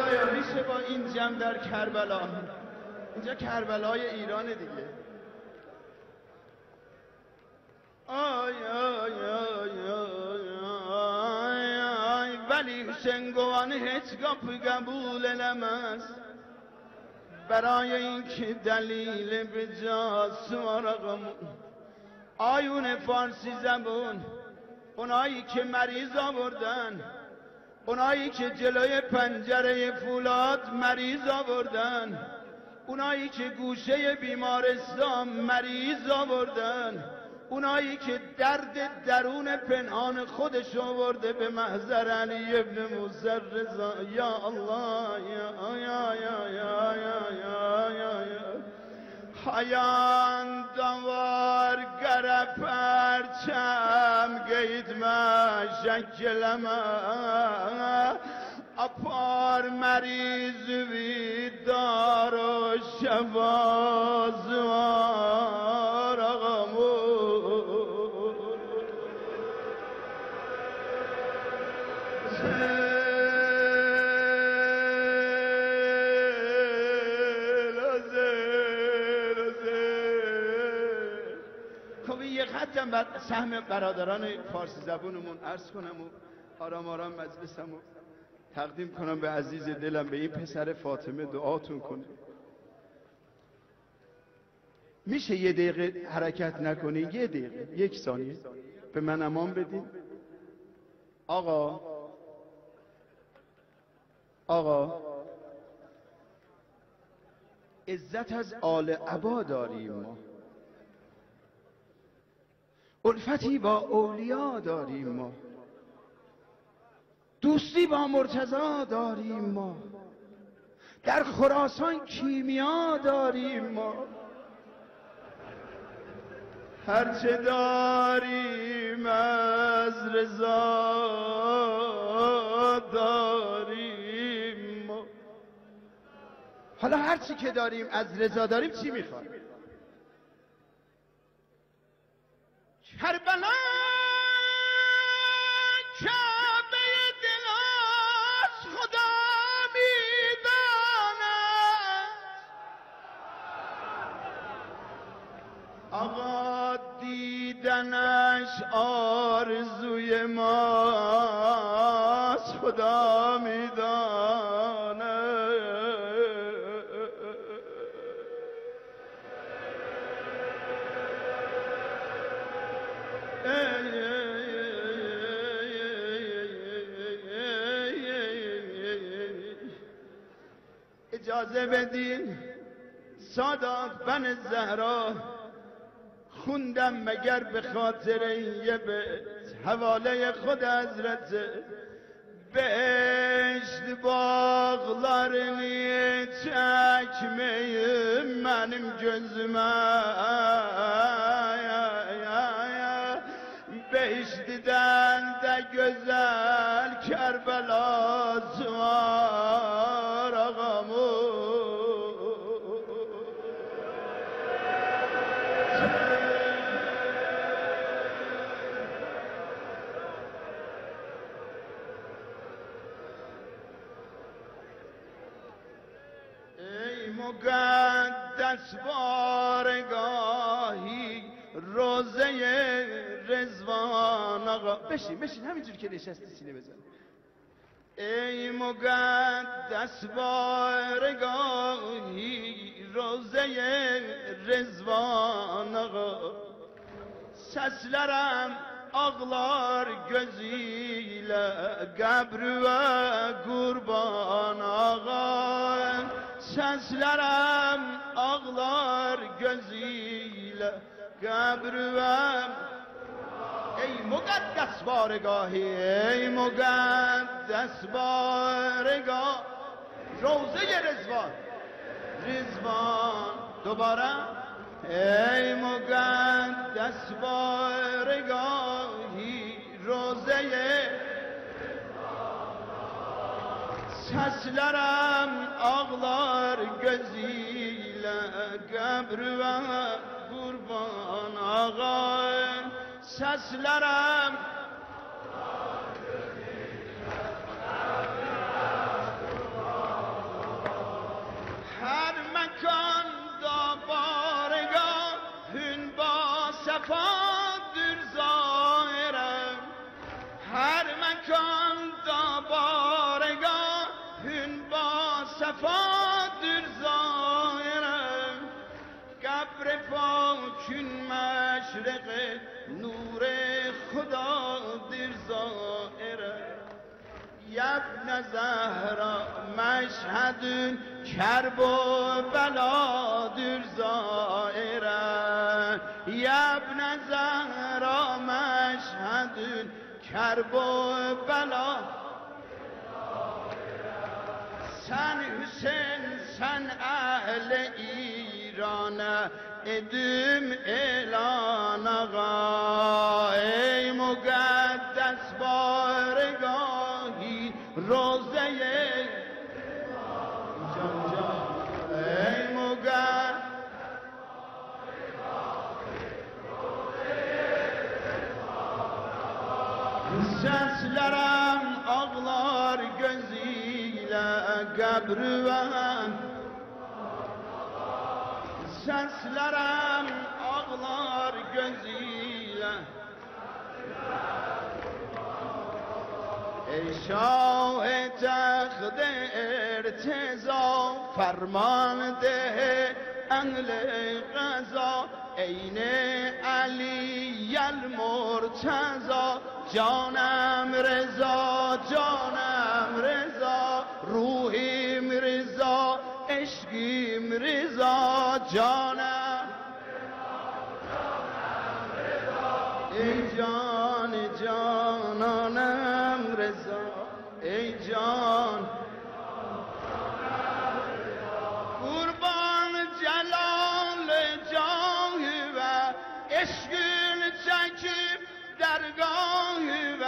خدایا میشه با این جمع در کربلا، اینجا کربلای ایرانه دیگه. آی آی آی آی آی ولی حسین گوان هیچ گپ قبول نماز برای اینکه دلیل بجاست ورقمون. آیون فارسی زبون، اونایی که مریض آوردن، اونایی که جلوی پنجره فولاد مریض آوردن، اونایی که گوشه بیمارستان مریض آوردن، اونایی که درد درون پنهان خودش آورده به محضر علی ابن موسی رضا. یا الله یا یا یا یا یا یا یا حیان دوار گر پرچم گید ما شکلما اپار مریض وی دار و شبازوار آقامو خطم بر سهم برادران فارسی زبونمون عرض کنم و آرام آرام مجلسمو تقدیم کنم به عزیز دلم، به این پسر فاطمه دعاتون کنه. میشه یه دقیقه حرکت نکنین؟ یه دقیقه، یک ثانیه به من امان بدین. آقا عزت از آل عبا داریم ما، الفتی با اولیا داریم ما، دوستی با مرتضی داریم ما، در خراسان کیمیا داریم ما، هرچه داریم از رضا داریم ما. حالا هرچی که داریم از رضا داریم چی میخواد؟ کربلا کعبه دلاست خدا میداند، آقا دیدنش آرزوی ماست خدا میداند. اجازه بدین سادات بن زهرا خوندم مگر به خاطر این یه بیت حواله خود حضرت. بهشت باغlar niye çekmeyim benim gözüme, Beştiden de güzel Kerbelası var ağamı. مقدس بارگاهی روزه رضوان آقا. بشین همینجور که نشستی سینه بزن. ای مقدس بارگاهی روزه رضوان آقا. Seslerim ağlar gözüyle Qəbrüvə qurban ağa. Seslerim ağlar gözüyle Qəbrüvə. Ey mukaddes bargahi, ey mukaddes bargah Roze-i Rizvan, Rizvan دوباره. ای مقدس بارگاهی روزه Seslerim ağlar gözüyle Qəbrüvə qurban ağa. Seslerim ağlar gözüyle صفادر ظاهرم هر مکان دا بارگاه هن با صفادر ظاهرم قبر پاکین مشرق نور خدا در ظاهرم ابن زهرا مشهد کرب و بلا در ظاهره ابن زهرا مشهد کرب و بلا سن حسین سن اهل ایران ادم اعلان آقا ای مقدس بارگاهی روزه جان جان ای مقدس seslerim ağlar gözüyle qəbrüvən seslerim ağlar gözüyle ey şah təxd irtiza ferman de اهل قضا عین علی المرتضی جانم رضا جانم رضا روحیم رضا عشقیم رضا جانم ای جان جانانم رضا ای جان عشقل چکیم درگاهی و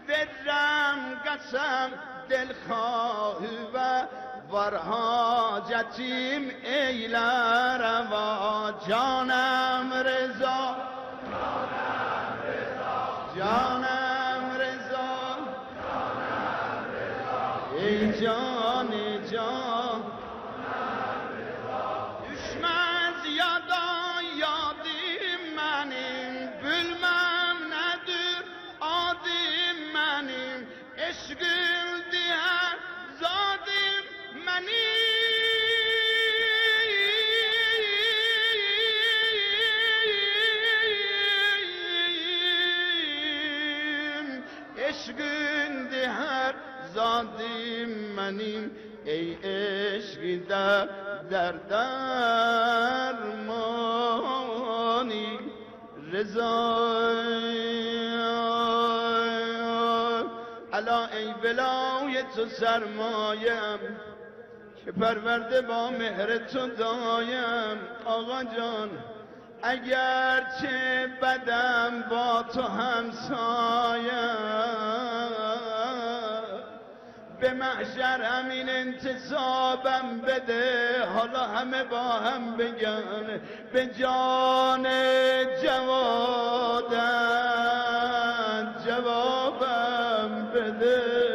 درم قسم دلخواه و ور حاجتیم ایله روا جانم رضا جانم رضا ای جان جان دشمن زیادا یادیم منیم بلمم ندر آدیم منیم عشقم دیگر زادیم منیم عشقم دیگر زادیم منیم ای عشق در درمانی رضای الا ای ولای تو سرمایم که پرورده با مهر تو دایم آقا جان اگر چه بدم با تو همسایم به محشر همین انتصابم بده حالا همه با هم بگن به جان جوادن جوابم بده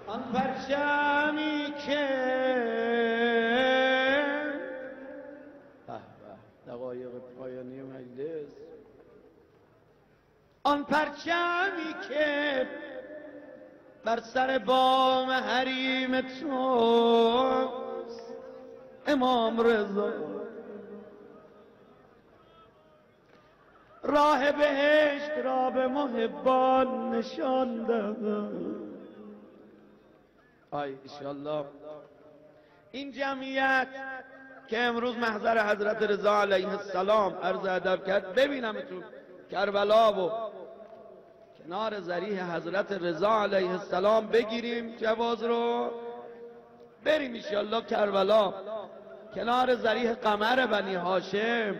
آن پرچمی که دقایق پایانی مجلس آن پرچمی که بر سر بام حریم توست امام رضا راه بهشت را به محبان نشان دهم آی انشالله این جمعیت که امروز محضر حضرت رضا علیه السلام عرض ادب کرد ببینم تو کربلا و کنار ضریح حضرت رضا علیه السلام بگیریم جواز رو بریم انشالله کربلا کنار ضریح قمر بنی هاشم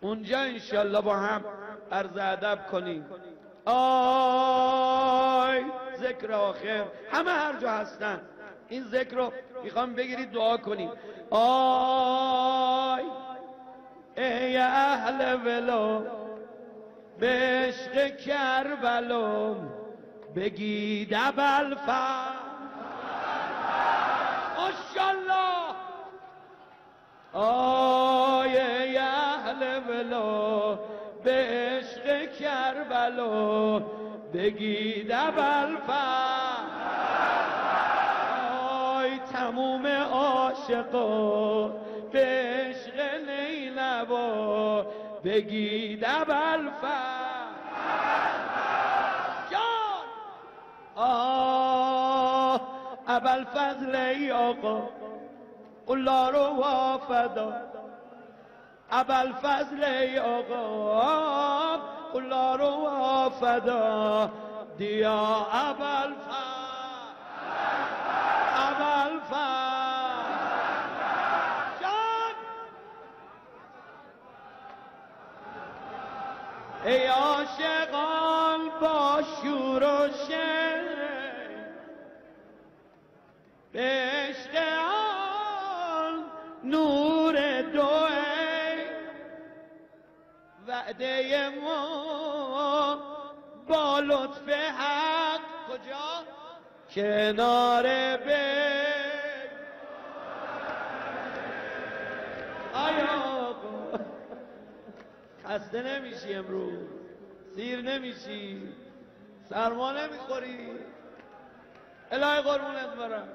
اونجا انشالله با هم عرض ادب کنیم آی ذکر آخر همه هر جا هستن این ذکر رو میخوام بگیرید دعا کنیم آی ای اهل ولا به عشق کربلا بگید ابوالفضل ماشاءالله آیه اهل ولا به عشق کربلا بگید ابوالفضل آی تموم عاشقا به عشق نیلبا بگید ابوالفضل جان ابوالفضل ای آقا الله رو وافدا ابوالفضل ای آقا الله رو وافدا دیا ابوالفضل جان ای عاشقان با شور و شر به عشق آن نور دوئه وعده ما با لطف حق کجا کنار بید آیا خسته نمیشی امروز سیر نمیشی سرما نمیخوری الهی قربونت برم